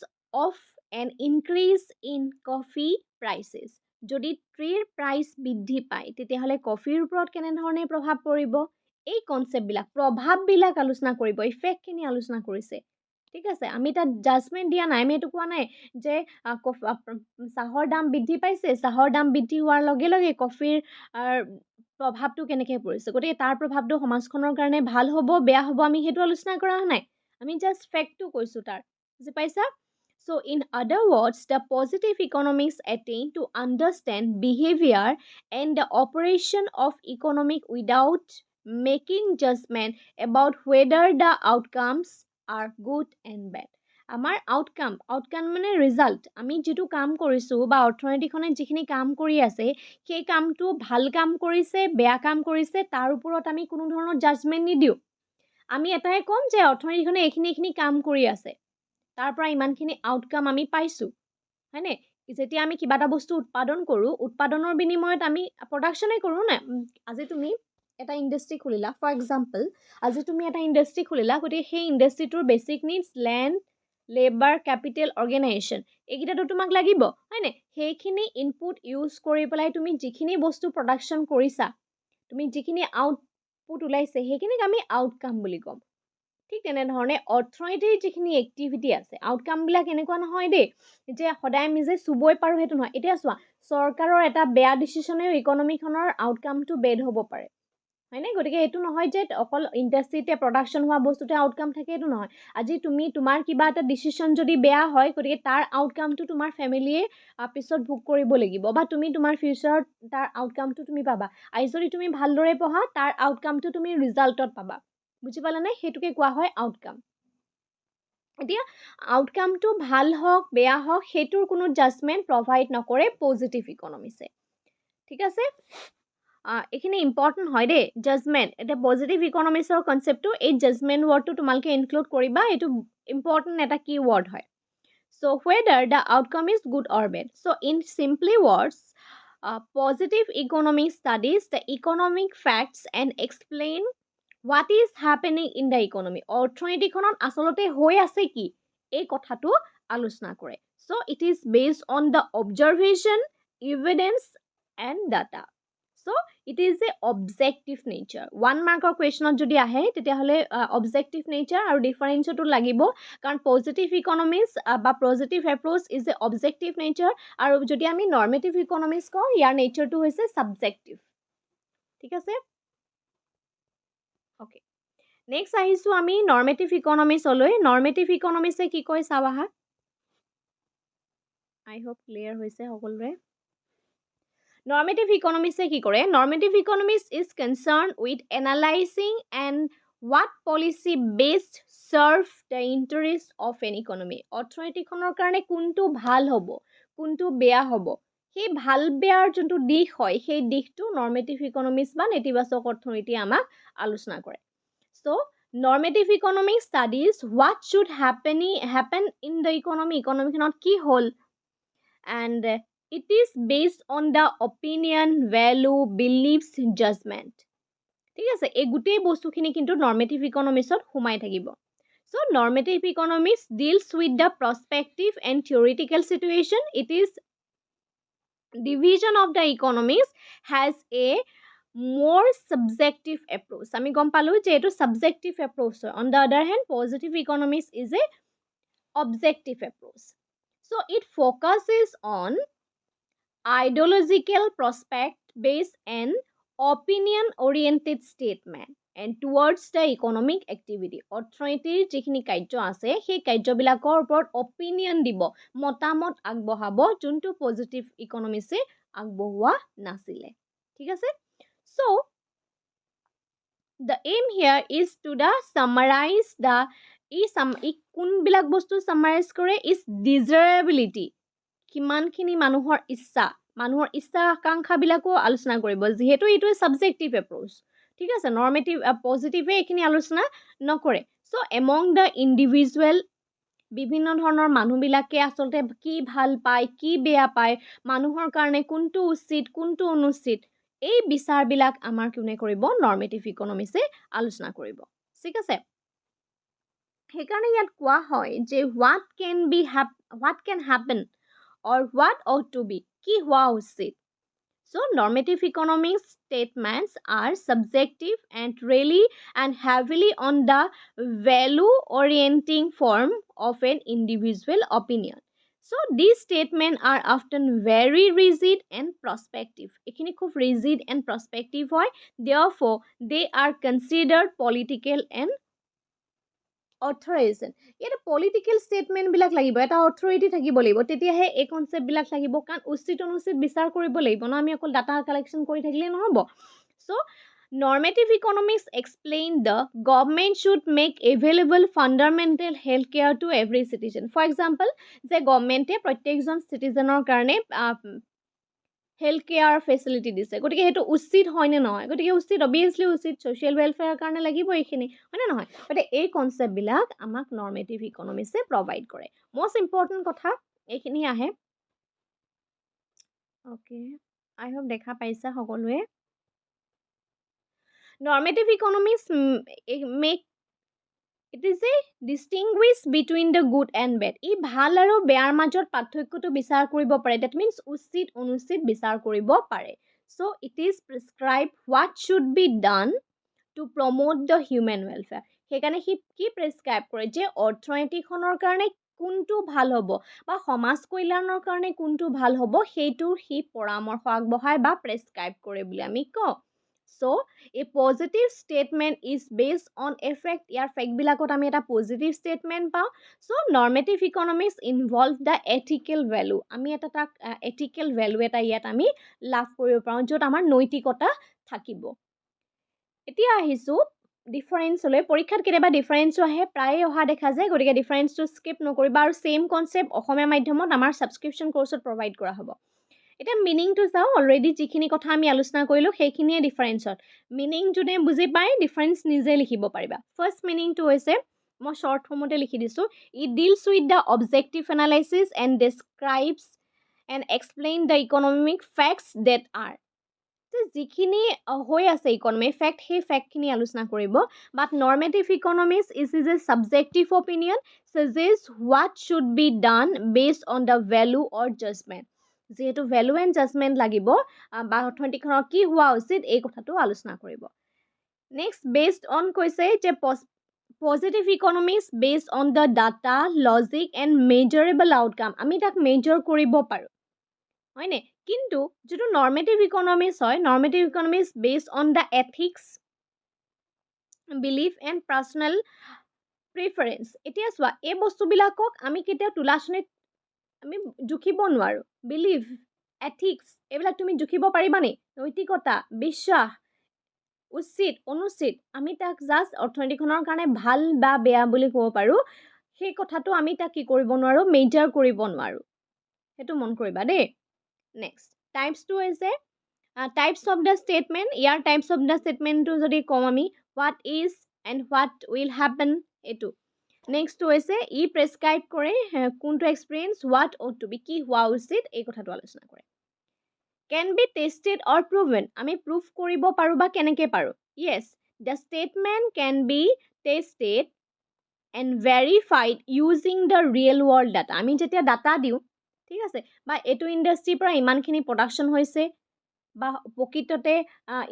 of an increase in coffee prices? যদি টিৰ প্ৰাইচ বৃদ্ধি পায় তেতিয়াহ'লে কফিৰ ওপৰত কেনেধৰণে প্ৰভাৱ পৰিব? এই কনচেপ্টবিলাক, প্ৰভাৱবিলাক আলোচনা কৰিব, ইফেক্টখিনি আলোচনা কৰিছে, ঠিক আছে? আমি তাত জাজমেণ্ট দিয়া নাই, আমি এইটো কোৱা নাই যে চাহৰ দাম বৃদ্ধি পাইছে, চাহৰ দাম বৃদ্ধি হোৱাৰ লগে লগে কফিৰ প্ৰভাৱটো কেনেকৈ পৰিছে, গতিকে তাৰ প্ৰভাৱটো সমাজখনৰ কাৰণে ভাল হ'ব বেয়া হ'ব আমি সেইটো আলোচনা কৰা নাই, আমি জাষ্ট ফেক্টটো কৈছোঁ তাৰ। বুজি পাইছা? So in other words, the positive economics attain to understand behavior and the operation of economic without making judgment about whether the outcomes are good and bad. আমাৰ আউটকাম মানে ৰিজাল্ট, আমি যিটো কাম কৰিছোঁ বা অৰ্থনীতিখনে যিখিনি কাম কৰি আছে, সেই কামটো ভাল কাম কৰিছে বেয়া কাম কৰিছে তাৰ ওপৰত আমি কোনো ধৰণৰ জাজমেণ্ট নিদিওঁ। আমি এটাই ক'ম যে অৰ্থনীতিখনে এইখিনি কাম কৰি আছে, তাৰ পৰা ইমানখিনি আউটকাম আমি পাইছোঁ, হয়নে? যেতিয়া আমি কিবা এটা বস্তু উৎপাদন কৰোঁ, উৎপাদনৰ বিনিময়ত আমি প্ৰডাকশ্যনেই কৰোঁ নে? আজি তুমি এটা ইণ্ডাষ্ট্ৰি খুলিলা, ফৰ এক্সাম্পল আজি তুমি এটা ইণ্ডাষ্ট্ৰি খুলিলা, গতিকে সেই ইণ্ডাষ্ট্ৰিটোৰ basic needs land, labour capital organisation এইকেইটাতো তোমাক লাগিব হয়নে সেইখিনি ইনপুট ইউজ কৰি পেলাই তুমি যিখিনি বস্তু প্ৰডাকশ্যন কৰিছা তুমি যিখিনি আউটপুট ওলাইছে সেইখিনিক আমি আউটকাম বুলি ক'ম ঠিক তেনেধৰণে অৰ্থনীতিৰ যিখিনি এক্টিভিটি আছে আউটকামবিলাক এনেকুৱা নহয় দেই যে সদায় আমি যে চুবই পাৰোঁ সেইটো নহয় এতিয়া চোৱা চৰকাৰৰ এটা বেয়া ডিচিশ্যনেও ইকনমিখনৰ আউটকামটো বেড হ'ব পাৰে হয়নে গতিকে এইটো নহয় যে অকল ইণ্ডাষ্ট্ৰিতে প্ৰডাকশ্যন হোৱা বস্তুতে আউটকাম থাকে এইটো নহয় আজি তুমি তোমাৰ কিবা এটা ডিচিশ্যন যদি বেয়া হয় গতিকে তাৰ আউটকামটো তোমাৰ ফেমিলিয়ে পিছত ভোগ কৰিব লাগিব বা তুমি তোমাৰ ফিউচাৰত তাৰ আউটকামটো তুমি পাবা আজি যদি তুমি ভালদৰে পঢ়া তাৰ আউটকামটো তুমি ৰিজাল্টত পাবা বুজি পালানে সেইটোকে কোৱা হয় আউটকাম এতিয়া আউটকামটো ভাল হওক বেয়া হওক সেইটোৰ কোনো জাজমেণ্ট প্ৰভাইড নকৰে পজিটিভ ইকনমিক্সে ঠিক আছে এইখিনি ইম্পৰ্টেণ্ট হয় দেই জাজমেণ্ট এতিয়া পজিটিভ ইকনমিক্সৰ কনচেপ্টটো এই জাজমেণ্ট ৱৰ্ডটো তোমালোকে ইনক্লুড কৰিবা এইটো ইম্পৰ্টেণ্ট এটা কি ৱৰ্ড হয় so' whether the outcome is good or bad so' in simply words positive economics studies the economic facts and explain what is happening in the economy অৰ্থনীতিখনত আচলতে হৈ আছে কি এই কথাটো আলোচনা কৰে so' it is based on the observation evidence and data so' it is a objective nature 1 মাৰ্কৰ কুৱেশ্যনত যদি আহে তেতিয়াহ'লে অবজেক্টিভ নেচাৰ আৰু ডিফাৰেঞ্চটো লাগিব কাৰণ পজিটিভ ইকনমিক্স বা positive approach is a objective nature আৰু যদি আমি নৰ্মেটিভ ইকনমিক্স কওঁ ইয়াৰ নেচাৰটো হৈছে ছাবজেক্টিভ ঠিক আছে অ'কে নেক্সট আহিছোঁ আমি নৰ্মেটিভ ইকনমিক্সলৈ নৰ্মেটিভ ইকনমিক্সে কি কয় চাওঁ আহা আই হোপ ক্লিয়াৰ হৈছে সকলোৰে নৰ্মেটিভ ইকনমিক্সে কি কৰে normative economics is concern with analysing and what policy based serve the interest of an economy অৰ্থনীতিখনৰ কাৰণে কোনটো ভাল হ'ব কোনটো বেয়া হ'ব সেই ভাল বেয়াৰ যোনটো দিশ হয় সেই দিশটো নৰ্মেটিভ ইকনমিক্স বা নেতিবাচক অৰ্থনীতিয়ে আমাক আলোচনা কৰে so' normative economics studies what should happen in the ইকনমিখনত কি হ'ল and it is based on the opinion, value, beliefs, judgment. ঠিক আছে এই গোটেই বস্তুখিনি কিন্তু নৰ্মেটিভ ইকনমিক্সত সোমাই থাকিব so' normative economics deals with the prospective and theoretical situation it is division of the economics has a more subjective approach আমি গম পালোঁ যে এইটো ছাবজেক্টিভ এপ্ৰ'চ হয় on the other hand positive economics is a objective approach so' it focuses on ideological prospect based and opinion oriented statement and towards the economic activity অৰ্থনীতিৰ যিখিনি কাৰ্য আছে সেই কাৰ্যবিলাকৰ ওপৰত অপিনিয়ন দিব মতামত আগবঢ়াব যোনটো পজিটিভ ইকনমিক্সে আগবঢ়োৱা নাছিলে ঠিক আছে so the aim here is to the summarize the কোনবিলাক বস্তু summarize কৰে is desirability কিমানখিনি মানুহৰ ইচ্ছা আকাংক্ষাবিলাকো আলোচনা কৰিব যিহেতু এইটো ছাবজেক্টিভ এপ্ৰ'চ ঠিক আছে নৰ্মেটিভ পজিটিভে এইখিনি আলোচনা নকৰে চ' এমং দ্য ইণ্ডিভিজুৱেল বিভিন্ন ধৰণৰ মানুহবিলাকে আচলতে কি ভাল পায় কি বেয়া পায় মানুহৰ কাৰণে কোনটো উচিত কোনটো অনুচিত এই বিচাৰবিলাক আমাৰ কোনে কৰিব নৰ্মেটিভ ইকনমিক্সে আলোচনা কৰিব ঠিক আছে সেইকাৰণে ইয়াত কোৱা হয় যে what can happen or what ought to be কি হোৱা উচিত so normative economics statements are subjective and really and heavily on the value orienting form of an individual opinion so these statements are often very rigid and prospective এখিনি খুব rigid and prospective হয় therefore they are considered political and authorisation ইয়াতে political ষ্টেটমেণ্টবিলাক লাগিব এটা authority থাকিব লাগিব তেতিয়াহে এই কনচেপ্টবিলাক থাকিব কাৰণ উচিত অনুচিত বিচাৰ কৰিব লাগিব ন আমি অকল ডাটা কালেকশ্যন কৰি থাকিলে নহ'ব so' normative economics explain the government should make available fundamental health care to every citizen for example যে গভৰ্ণমেণ্টে প্ৰত্যেকজন চিটিজেনৰ কাৰণে হেল্থ কেয়াৰ ফেচিলিটি দিছে গতিকে সেইটো উচিত হয়নে নহয় গতিকে উচিত অবিয়াছলি উচিত ছ'চিয়েল ৱেলফেয়াৰৰ কাৰণে লাগিব এইখিনি হয়নে নহয় গতিকে এই কনচেপ্টবিলাক আমাক নৰ্মেটিভ ইকনমিক্সে প্ৰভাইড কৰে মষ্ট ইম্পৰ্টেণ্ট কথা এইখিনি আহে অ'কে আই হোপ দেখা পাইছা সকলোৱে normative economics make It is a distinguish between the good and bad. ই ভাল আৰু বেয়াৰ মাজত পাৰ্থক্যটো বিচাৰ কৰিব পাৰে. That means উচিত অনুচিত বিচাৰ কৰিব পাৰে. So it is prescribed what should be done to promote the human welfare. সেইকাৰণে সি কি প্ৰেছক্ৰাইব কৰে যে অৰ্থনীতিখনৰ কাৰণে কোনটো ভাল হ'ব বা সমাজ কল্যাণৰ কাৰণে কোনটো ভাল হ'ব সেইটো সি পৰামৰ্শ আগবঢ়ায় বা প্ৰেছক্ৰাইব কৰে বুলি আমি কওঁ. So a positive statement is based on effect. ইয়াৰ ফেক্টবিলাকত আমি এটা পজিটিভ ষ্টেটমেণ্ট পাওঁ. So normative economics involve the ethical value. আমি এটা তাক ethical value এটা ইয়াত আমি লাভ কৰিব পাৰোঁ য'ত আমাৰ নৈতিকতা থাকিব. এতিয়া আহিছোঁ ডিফাৰেঞ্চলৈ. পৰীক্ষাত কেতিয়াবা ডিফাৰেঞ্চো আহে, প্ৰায়ে অহা দেখা যায়, গতিকে ডিফাৰেঞ্চটো স্কিপ নকৰিবা. আৰু ছেইম কনচেপ্ট অসমীয়া মাধ্যমত আমাৰ ছাবস্ক্ৰিপশ্যন কৰ্চত প্ৰভাইড কৰা হ'ব. এতিয়া মিনিংটো চাওঁ. অলৰেডি যিখিনি কথা আমি আলোচনা কৰিলোঁ সেইখিনিয়ে ডিফাৰেঞ্চত. মিনিং যোনে বুজি পায় ডিফাৰেঞ্চ নিজে লিখিব পাৰিবা. ফাৰ্ষ্ট মিনিংটো হৈছে, মই শ্বৰ্ট ফৰ্মতে লিখি দিছোঁ, it deals with the objective analysis and describes and explain the economic facts that are. যিখিনি হৈ আছে ইকনমিক ফেক্ট, সেই ফেক্টখিনি আলোচনা কৰিব. But normative economics is a subjective opinion suggest what should be done based on the value or judgement. যিহেতু value and judgement লাগিব বা অৰ্থনীতিখনৰ কি হোৱা উচিত এই কথাটো আলোচনা কৰিব. নেক্সট বেছড অন কৈছে যে positive economics based on the data logic and measurable outcome. আমি তাক মেজাৰ কৰিব পাৰোঁ, হয়নে? কিন্তু যিটো নৰ্মেটিভ ইকনমিক্স হয়, normative economics based on the ethics belief and personal preference. এতিয়া চোৱা, এই বস্তুবিলাকক আমি কেতিয়াও তুলাচনীত আমি জুখিব নোৱাৰোঁ. বিলিভ, এথিক্স, এইবিলাক তুমি জুখিব পাৰিবানে? নৈতিকতা, বিশ্বাস, উচিত অনুচিত, আমি তাক জাষ্ট অৰ্থনীতিখনৰ কাৰণে ভাল বা বেয়া বুলি ক'ব পাৰোঁ. সেই কথাটো আমি তাক কি কৰিব নোৱাৰোঁ, মেজাৰ কৰিব নোৱাৰোঁ. সেইটো মন কৰিবা দেই. নেক্সট টাইপছটো হৈছে টাইপছ অফ দ্য ষ্টেটমেণ্ট. ইয়াৰ টাইপছ অফ দ্য ষ্টেটমেণ্টটো যদি কওঁ আমি, what is and what will happen, এইটো. নেক্সটটো হৈছে ই প্ৰেছক্ৰাইব কৰে কোনটো experience, what ought to be, কি হোৱা উচিত, এই কথাটো আলোচনা কৰে. Can be tested or proven. আমি প্ৰুভ কৰিব পাৰোঁ বা কেনেকৈ পাৰোঁ? Yes, the statement can be tested and verified using the real world data. আমি যেতিয়া ডাটা দিওঁ, ঠিক আছে, বা এইটো ইণ্ডাষ্ট্ৰিৰ পৰা ইমানখিনি প্ৰডাকশ্যন হৈছে বা প্ৰকৃততে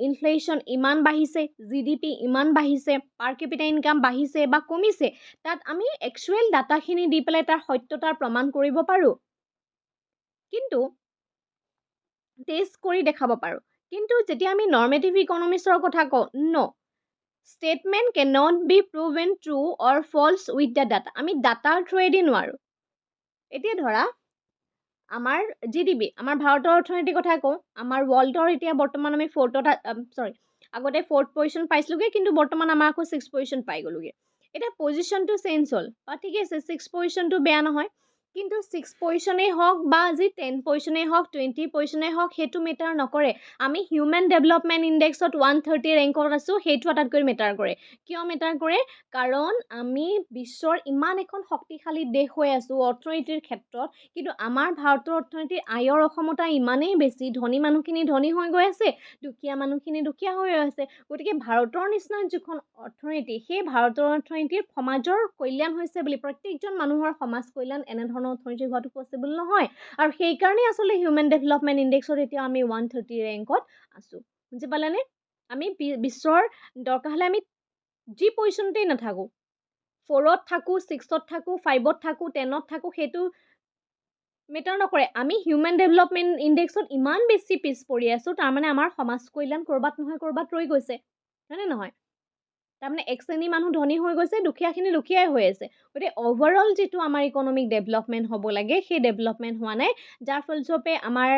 ইনফ্লেশ্যন ইমান বাঢ়িছে, GDP ইমান বাঢ়িছে, পাৰ কেপিটা ইনকাম বাঢ়িছে বা কমিছে, তাত আমি একচুৱেল ডাটাখিনি দি পেলাই তাৰ সত্যতাৰ প্ৰমাণ কৰিব পাৰোঁ, কিন্তু টেষ্ট কৰি দেখাব পাৰোঁ. কিন্তু যেতিয়া আমি নৰ্মেটিভ ইকনমিক্সৰ কথা কওঁ, ন, statement can not be proven true or false with the data. আমি ডাটাৰ থ্ৰুৱেদি নোৱাৰোঁ. এতিয়া ধৰা আমাৰ GDP, আমাৰ ভাৰতৰ অৰ্থনীতিৰ কথা কওঁ, আমাৰ ৱৰ্ল্ডৰ এতিয়া বৰ্তমান আমি আগতে 4th পজিশ্যন পাইছিলোঁগৈ, কিন্তু বৰ্তমান আমাৰ আকৌ 6th পজিশ্যন পাই গ'লোগৈ. এতিয়া পজিশ্যনটো চেঞ্জ হ'ল, বা ঠিকে আছে, 6th পজিশ্যনটো বেয়া নহয়, কিন্তু 6th পজিশ্যনেই হওক বা আজি 10th পজিশ্যনেই হওক, 20 পজিশ্যনেই হওক, সেইটো মেটাৰ নকৰে. আমি হিউমেন ডেভেলপমেণ্ট ইণ্ডেক্সত 130 ৰেংকত আছোঁ, সেইটো আটাইতকৈ মেটাৰ কৰে. কিয় মেটাৰ কৰে? কাৰণ আমি বিশ্বৰ ইমান এখন শক্তিশালী দেশ হৈ আছোঁ অৰ্থনীতিৰ ক্ষেত্ৰত, কিন্তু আমাৰ ভাৰতৰ অৰ্থনীতিৰ আয়ৰ অসমতা ইমানেই বেছি, ধনী মানুহখিনি ধনী হৈ গৈ আছে, দুখীয়া মানুহখিনি দুখীয়া হৈ আছে. গতিকে ভাৰতৰ নিচিনা যিখন অৰ্থনীতি, সেই ভাৰতৰ অৰ্থনীতিৰ সমাজৰ কল্যাণ হৈছে বুলি, প্ৰত্যেকজন মানুহৰ সমাজ কল্যাণ এনেধৰণৰ অৰ্থনীতি হোৱাটো পচিবল নহয়. আৰু সেইকাৰণে আচলতে হিউমেন ডেভেলপমেণ্ট ইণ্ডেক্সত এতিয়া আমি 130 ৰেংকত আছোঁ. বুজি পালানে? আমি বিশ্বৰ দৰকাৰ হ'লে আমি যি পজিশ্যনতেই নাথাকোঁ, 4ত থাকোঁ, 6ত থাকোঁ, 5ত থাকোঁ, 10ত থাকোঁ, সেইটো মেটাৰ নকৰে. আমি হিউমেন ডেভেলপমেণ্ট ইণ্ডেক্সত ইমান বেছি পিছ পৰি আছোঁ, তাৰমানে আমাৰ সমাজ কল্যাণ ক'ৰবাত নহয় ক'ৰবাত ৰৈ গৈছে, হয়নে নহয়? তাৰমানে এক শ্ৰেণীৰ মানুহ ধনী হৈ গৈছে, দুখীয়াখিনি দুখীয়াই হৈ আছে. গতিকে অভাৰঅল যিটো আমাৰ ইকনমিক ডেভেলপমেণ্ট হ'ব লাগে, সেই ডেভেলপমেণ্ট হোৱা নাই, যাৰ ফলস্বৰূপে আমাৰ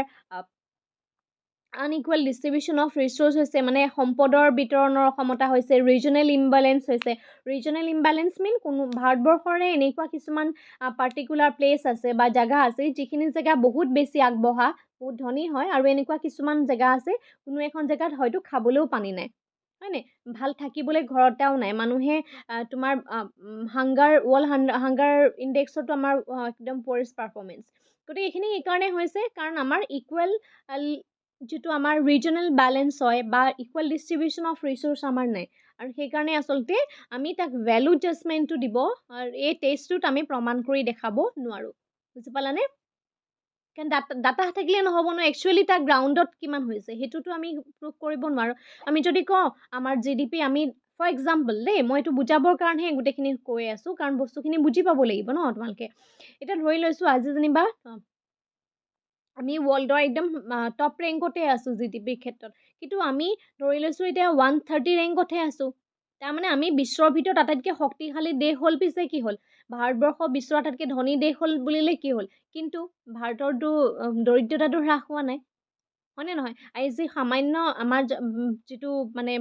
আনইকুৱেল ডিষ্ট্ৰিবিউশ্যন অফ ৰিচোৰ্চ হৈছে, মানে সম্পদৰ বিতৰণৰ অসমতা হৈছে, ৰিজনেল ইমবেলেঞ্চ হৈছে. ৰিজনেল ইমবেলেঞ্চ মিন ভাৰতবৰ্ষৰে এনেকুৱা কিছুমান পাৰ্টিকুলাৰ প্লেচ আছে বা জেগা আছে, যিখিনি জেগা বহুত বেছি আগবঢ়া, বহুত ধনী হয়, আৰু এনেকুৱা কিছুমান জেগা আছে, কোনো এখন জেগাত হয়তো খাবলৈও পানী নাই, হয়নে? ভাল থাকিবলৈ ঘৰ এটাও নাই. মানুহে তোমাৰ হাংগাৰ ইণ্ডেক্সতো আমাৰ একদম পুৱেৰেষ্ট পাৰফৰ্মেঞ্চ. গতিকে এইখিনি এইকাৰণে হৈছে কাৰণ আমাৰ ইকুৱেল যিটো আমাৰ ৰিজনেল বেলেঞ্চ হয় বা ইকুৱেল ডিষ্ট্ৰিবিউশ্যন অফ ৰিচোৰ্চ আমাৰ নাই আৰু সেইকাৰণে আচলতে আমি তাক ভেলু জাজমেণ্টটো দিব আৰু এই টেষ্টটোত আমি প্ৰমাণ কৰি দেখাব নোৱাৰোঁ বুজি পালানে কাৰণ ডাটা থাকিলে নহ'ব ন একচুৱেলি তাৰ গ্ৰাউণ্ডত কিমান হৈছে সেইটোতো আমি প্ৰুভ কৰিব নোৱাৰোঁ আমি যদি কওঁ আমাৰ GDP আমি ফৰ এক্সাম্পল দেই মই এইটো বুজাবৰ কাৰণেহে গোটেইখিনি কৈ আছোঁ কাৰণ বস্তুখিনি বুজি পাব লাগিব ন তোমালোকে এতিয়া ধৰি লৈছোঁ আজি যেনিবা আমি ৱৰ্ল্ডৰ একদম টপ ৰেংকতে আছোঁ GDPৰ ক্ষেত্ৰত কিন্তু আমি ধৰি লৈছোঁ এতিয়া 130 ৰেংকতহে আছোঁ তাৰমানে আমি বিশ্বৰ ভিতৰত আটাইতকৈ শক্তিশালী দেশ হ'ল পিছে কি হ'ল ভাৰতবৰ্ষ বিশ্বৰ আটাইতকৈ ধনী দেশ হ'ল বুলিলে কি হ'ল কিন্তু ভাৰতৰতো দৰিদ্ৰতাটো হ্ৰাস হোৱা নাই হয়নে নহয় আজি সামান্য আমাৰ যিটো মানে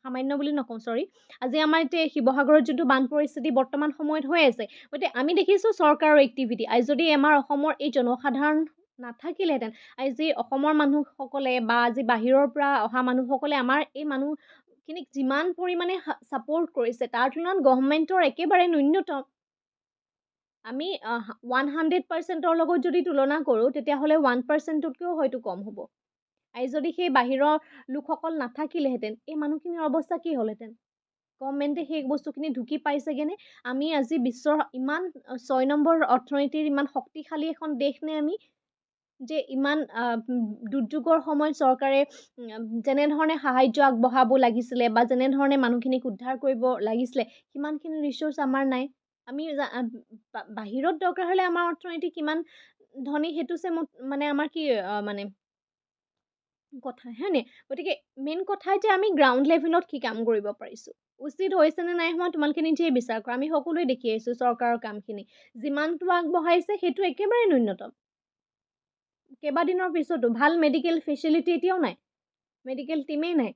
সামান্য বুলি নকওঁ চৰি আজি আমাৰ এতিয়া শিৱসাগৰত যোনটো বান পৰিস্থিতি বৰ্তমান সময়ত হৈ আছে গতিকে আমি দেখিছোঁ চৰকাৰৰ এক্টিভিটি আজি যদি আমাৰ অসমৰ এই জনসাধাৰণ নাথাকিলেহেঁতেন আজি অসমৰ মানুহসকলে বা আজি বাহিৰৰ পৰা অহা মানুহসকলে আমাৰ এই মানুহখিনিক যিমান পৰিমাণে ছাপোৰ্ট কৰিছে তাৰ তুলনাত গভৰ্ণমেণ্টৰ একেবাৰে ন্যূনতম আমি 100%ৰ লগত যদি তুলনা কৰোঁ তেতিয়াহ'লে 1%তকৈও হয়তো কম হ'ব আজি যদি সেই বাহিৰৰ লোকসকল নাথাকিলেহেঁতেন এই মানুহখিনিৰ অৱস্থা কি হ'লহেঁতেন গভৰ্ণমেণ্টে সেই বস্তুখিনি ঢুকি পাইছেগৈনে আমি আজি বিশ্বৰ ইমান 6 নম্বৰ অৰ্থনীতিৰ ইমান শক্তিশালী এখন দেশ নে আমি যে ইমান দুৰ্যোগৰ সময়ত চৰকাৰে যেনেধৰণে সাহাৰ্য আগবঢ়াব লাগিছিলে বা যেনেধৰণে মানুহখিনিক উদ্ধাৰ কৰিব লাগিছিলে সিমানখিনি ৰিচোৰ্চ আমাৰ নাই আমি বাহিৰত দৰকাৰ হ'লে আমাৰ অৰ্থনীতি কিমান ধনী সেইটো মানে আমাৰ কি মানে কথা হয়নে গতিকে মেইন কথা যে আমি গ্ৰাউণ্ড লেভেলত কি কাম কৰিব পাৰিছোঁ উচিত হৈছেনে নাই হোৱা তোমালোকে নিজেই বিচাৰ কৰা আমি সকলোৱে দেখি আহিছোঁ চৰকাৰৰ কামখিনি যিমানটো আগবঢ়াইছে সেইটো একেবাৰে ন্যূনতম কেইবাদিনৰ পিছতো ভাল মেডিকেল ফেচিলিটি এতিয়াও নাই মেডিকেল টিমেই নাই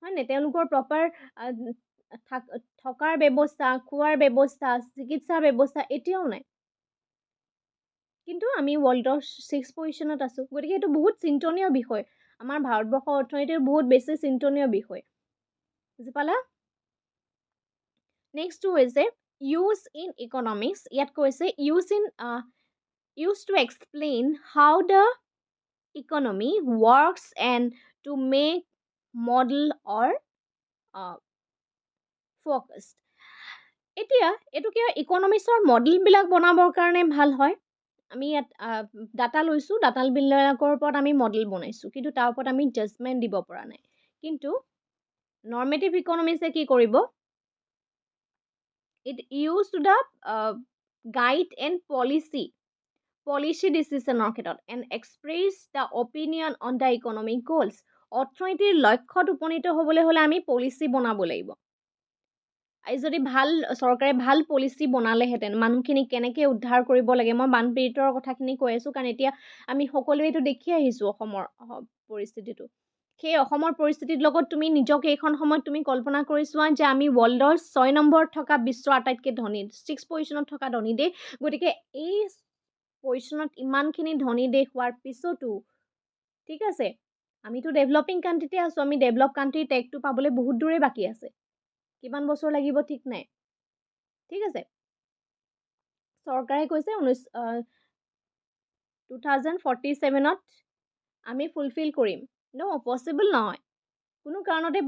হয়নে তেওঁলোকৰ প্ৰপাৰ থকাৰ ব্যৱস্থা খোৱাৰ ব্যৱস্থা চিকিৎসাৰ ব্যৱস্থা এতিয়াও নাই কিন্তু আমি ৱৰ্ল্ডৰ 6 পজিশ্যনত আছোঁ গতিকে এইটো বহুত চিন্তনীয় বিষয় আমাৰ ভাৰতবৰ্ষৰ অৰ্থনীতিৰ বহুত বেছি চিন্তনীয় বিষয় বুজি পালা নেক্সটটো হৈছে ইউজ ইন ইকনমিক্স ইয়াত কৈছে use to explain how the economy works and to make model or focused এতিয়া এইটো কিয় ইকনমিক্সৰ মডেলবিলাক বনাবৰ কাৰণে ভাল হয় আমি ইয়াত ডাটা লৈছোঁ ডাটাবিলাকৰ ওপৰত আমি মডেল বনাইছোঁ কিন্তু তাৰ ওপৰত আমি জাজমেণ্ট দিব পৰা নাই কিন্তু নৰ্মেটিভ ইকনমিক্সে কি কৰিব it use to the guide and policy ডিচিশ্যনৰ ক্ষেত্ৰত and express the opinion on the economic goals অৰ্থনীতিৰ লক্ষ্যত উপনীত হ'বলৈ হ'লে আমি পলিচি বনাব লাগিব আজি যদি চৰকাৰে ভাল পলিচি বনালেহেঁতেন মানুহখিনিক কেনেকৈ উদ্ধাৰ কৰিব লাগে মই বানপীড়িতৰ কথাখিনি কৈ আছোঁ কাৰণ এতিয়া আমি সকলোৱেতো দেখি আহিছোঁ অসমৰ পৰিস্থিতিটো সেই অসমৰ পৰিস্থিতিৰ লগত তুমি নিজকে এইখন সময়ত তুমি কল্পনা কৰি চোৱা যে আমি ৱৰ্ল্ডৰ 6 নম্বৰত থকা বিশ্বৰ আটাইতকৈ ধনী 6 পজিশ্যনত থকা ধনী দেশ গতিকে এই পজিশ্যনত ইমানখিনি ধনী দেশ হোৱাৰ পিছতো ঠিক আছে আমিতো ডেভেলপিং কাণ্ট্ৰিতে আছোঁ আমি ডেভেলপ কাণ্ট্ৰিৰ টেগটো পাবলৈ বহুত দূৰে বাকী আছে কিমান বছৰ লাগিব ঠিক নাই ঠিক আছে চৰকাৰে কৈছে 2047ত আমি ফুলফিল কৰিম পচিবল নহয় কোনো কাৰণতেই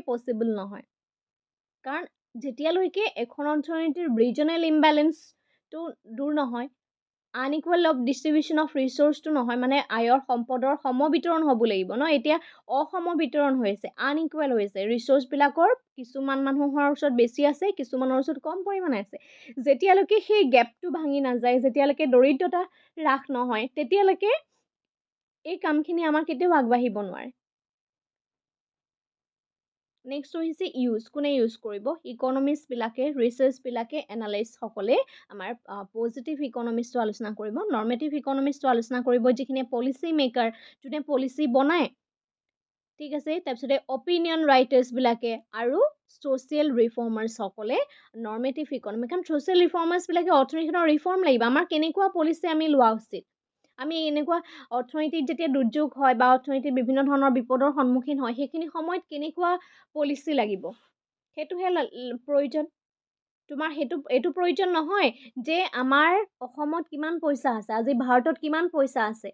পচিবল নহয় কাৰণ যেতিয়ালৈকে এখন অৰ্থনীতিৰ ৰিজনেল ইমবেলেঞ্চটো দূৰ নহয় আনইকুৱেল অফ ডিষ্ট্ৰিবিউশ্যন অফ ৰিচোৰ্চটো নহয় মানে আয়ৰ সম্পদৰ সমবিতৰণ হ'ব লাগিব ন এতিয়া অসমবিতৰণ হৈ আছে আনইকুৱেল হৈছে ৰিচোৰ্চবিলাকৰ কিছুমান মানুহৰ ওচৰত বেছি আছে কিছুমানৰ ওচৰত কম পৰিমাণে আছে যেতিয়ালৈকে সেই গেপটো ভাঙি নাযায় যেতিয়ালৈকে দৰিদ্ৰতা হ্ৰাস নহয় তেতিয়ালৈকে এই কামখিনি আমাৰ কেতিয়াও আগবাঢ়িব নোৱাৰে নেক্সট হৈছে কোনে ইউজ কৰিব ইকনমিষ্টবিলাকে ৰিচাৰ্চবিলাকে এনালাইষ্টসকলে আমাৰ পজিটিভ ইকনমিক্সটো আলোচনা কৰিব নৰ্মেটিভ ইকনমিক্সটো আলোচনা কৰিব যিখিনিয়ে পলিচি মেকাৰ যোনে পলিচি বনায় ঠিক আছে তাৰপিছতে অপিনিয়ন ৰাইটাৰ্ছবিলাকে আৰু ছ'চিয়েল ৰিফৰ্মাৰ্ছসকলে নৰ্মেটিভ ইকনমি কাৰণ ছ'চিয়েল ৰিফৰ্মাৰ্ছবিলাকে অৰ্থনীতিখনৰ ৰিফৰ্ম লাগিব আমাৰ কেনেকুৱা পলিচি আমি লোৱা উচিত আমি এনেকুৱা অৰ্থনীতিত যেতিয়া দুৰ্যোগ হয় বা অৰ্থনীতিত বিভিন্ন ধৰণৰ বিপদৰ সন্মুখীন হয় সেইখিনি সময়ত কেনেকুৱা পলিচি লাগিব সেইটোহে প্ৰয়োজন তোমাৰ এইটো প্ৰয়োজন নহয় যে আমাৰ অসমত কিমান পইচা আছে, আজি ভাৰতত কিমান পইচা আছে,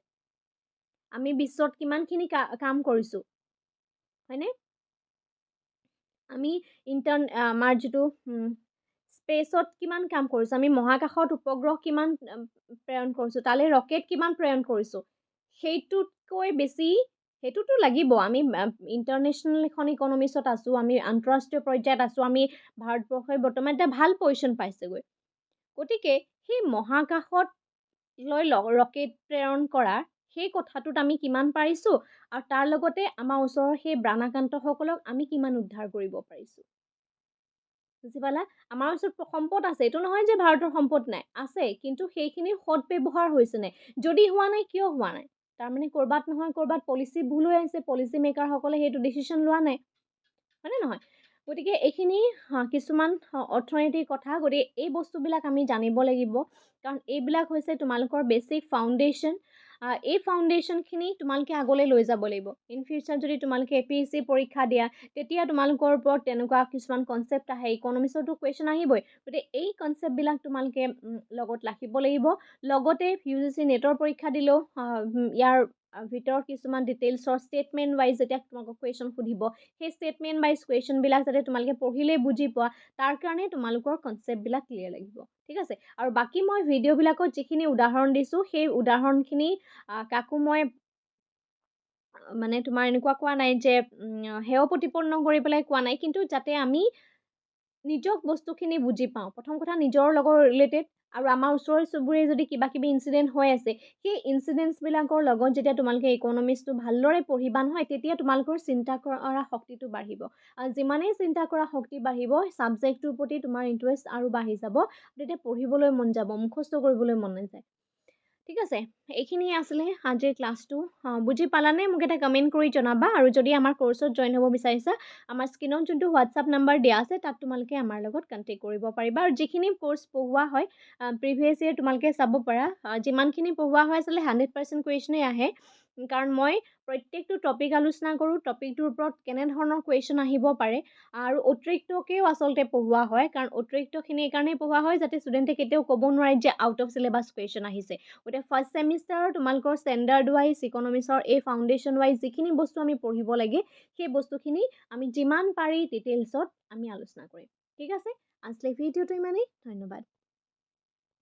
আমি বিশ্বত কিমানখিনি কাম কৰিছোঁ, হয়নে? আমি আমাৰ যিটো স্পেচত কিমান কাম কৰিছোঁ, আমি মহাকাশত উপগ্ৰহ কিমান প্ৰেৰণ কৰিছোঁ, তালৈ ৰকেট কিমান প্ৰেৰণ কৰিছোঁ, সেইটোতকৈ বেছি সেইটোতো লাগিব। আমি ইণ্টাৰনেশ্যনেল এখন ইকনমিক্সত আছোঁ, আমি আন্তঃৰাষ্ট্ৰীয় পৰ্যায়ত আছোঁ, আমি ভাৰতবৰ্ষই বৰ্তমান এটা ভাল পজিশ্যন পাইছেগৈ। গতিকে সেই মহাকাশত ৰকেট প্ৰেৰণ কৰা সেই কথাটোত আমি কিমান পাৰিছোঁ, আৰু তাৰ লগতে আমাৰ ওচৰৰ সেই প্ৰাণাক্ৰান্তসকলক আমি কিমান উদ্ধাৰ কৰিব পাৰিছোঁ। বুজি পালা? আমাৰ ওচৰত সম্পদ আছে, এইটো নহয় যে ভাৰতৰ সম্পদ নাই, আছে, কিন্তু সেইখিনিৰ সদব্যৱহাৰ হৈছে নাই। যদি হোৱা নাই, কিয় হোৱা নাই? তাৰমানে ক'ৰবাত নহয় ক'ৰবাত পলিচি ভুল হৈ আছে, পলিচি মেকাৰসকলে সেইটো ডিচিশ্যন লোৱা নাই, হয়নে নহয়? গতিকে এইখিনি কিছুমান অৰ্থনৈতিক কথা। গতিকে এই বস্তুবিলাক আমি জানিব লাগিব, কাৰণ এইবিলাক হৈছে তোমালোকৰ বেছিক ফাউণ্ডেশ্যন। এই ফাউণ্ডেশ্যনখিনি তোমালোকে আগলৈ লৈ যাব লাগিব। ইন ফিউচাৰ যদি তোমালোকে APSC পৰীক্ষা দিয়া, তেতিয়া তোমালোকৰ ওপৰত তেনেকুৱা কিছুমান কনচেপ্ট আহে, ইকনমিক্সতো কুৱেশ্যন আহিবই। গতিকে এই কনচেপ্টবিলাক তোমালোকে লগত ৰাখিব লাগিব। লগতে UGC নেটৰ পৰীক্ষা দিলেও ইয়াৰ ভিতৰত কিছুমান ডিটেইলছৰ ষ্টেটমেণ্ট ৱাইজ যেতিয়া তোমালোকক কুৱেশ্যন সুধিব, সেই ষ্টেটমেণ্ট ৱাইজ কুৱেশ্যনবিলাক যাতে তোমালোকে পঢ়িলেই বুজি পোৱা, তাৰ কাৰণে তোমালোকৰ কনচেপ্টবিলাক ক্লিয়াৰ লাগিব। ঠিক আছে? আৰু বাকী মই ভিডিঅ'বিলাকত যিখিনি উদাহৰণ দিছোঁ, সেই উদাহৰণখিনি কাকো মই মানে তোমাৰ এনেকুৱা কোৱা নাই যে হেয় প্ৰতিপন্ন কৰি পেলাই কোৱা নাই, কিন্তু যাতে আমি নিজক বস্তুখিনি বুজি পাওঁ। প্ৰথম কথা নিজৰ লগত ৰিলেটেড, আৰু আমাৰ ওচৰ চুবুৰীয়া যদি কিবা কিবি ইনচিডেণ্ট হৈ আছে, সেই ইনচিডেণ্টছবিলাকৰ লগত যেতিয়া তোমালোকে ইকনমিক্সটো ভালদৰে পঢ়িবা নহয়, তেতিয়া তোমালোকৰ চিন্তা কৰা শক্তিটো বাঢ়িব। আৰু যিমানেই চিন্তা কৰা শক্তি বাঢ়িব, ছাবজেক্টটোৰ প্ৰতি তোমাৰ ইণ্টাৰেষ্ট আৰু বাঢ়ি যাব, তেতিয়া পঢ়িবলৈ মন যাব, মুখস্থ কৰিবলৈ মন নাযায়। ঠিক আছে? এইখিনিয়ে আছিলে আজিৰ ক্লাছটো। বুজি পালানে? মোক এটা কমেণ্ট কৰি জনাবা। আৰু যদি আমাৰ কৰ্চত জইন হ'ব বিচাৰিছা, আমাৰ স্ক্ৰীনত যোনটো হোৱাটছআপ নাম্বাৰ দিয়া আছে, তাত তোমালোকে আমাৰ লগত কণ্টেক্ট কৰিব পাৰিবা। আৰু যিখিনি কৰ্চ পঢ়োৱা হয়, প্ৰিভিয়াছ ইয়েৰ তোমালোকে চাব পাৰা। যিমানখিনি পঢ়োৱা হয় আচলতে 100% কুৱেশ্যনেই আহে, কাৰণ মই প্ৰত্যেকটো টপিক আলোচনা কৰোঁ, টপিকটোৰ ওপৰত কেনেধৰণৰ কুৱেশ্যন আহিব পাৰে, আৰু অতিৰিক্তকৈও আচলতে পঢ়োৱা হয়, কাৰণ অতিৰিক্তখিনি এইকাৰণেই পঢ়োৱা হয় যাতে ষ্টুডেণ্টে কেতিয়াও ক'ব নোৱাৰে যে আউট অফ চিলেবাছ কুৱেশ্যন আহিছে। গতিকে ফাৰ্ষ্ট ছেমিষ্টাৰৰ তোমালোকৰ ষ্টেণ্ডাৰ্ড ৱাইজ ইকনমিক্সৰ এই ফাউণ্ডেশ্যন ৱাইজ যিখিনি বস্তু আমি পঢ়িব লাগে, সেই বস্তুখিনি আমি যিমান পাৰি ডিটেইলছত আমি আলোচনা কৰিম। ঠিক আছে? আজিলৈ ভিডিঅ'টো ইমানেই। ধন্যবাদ।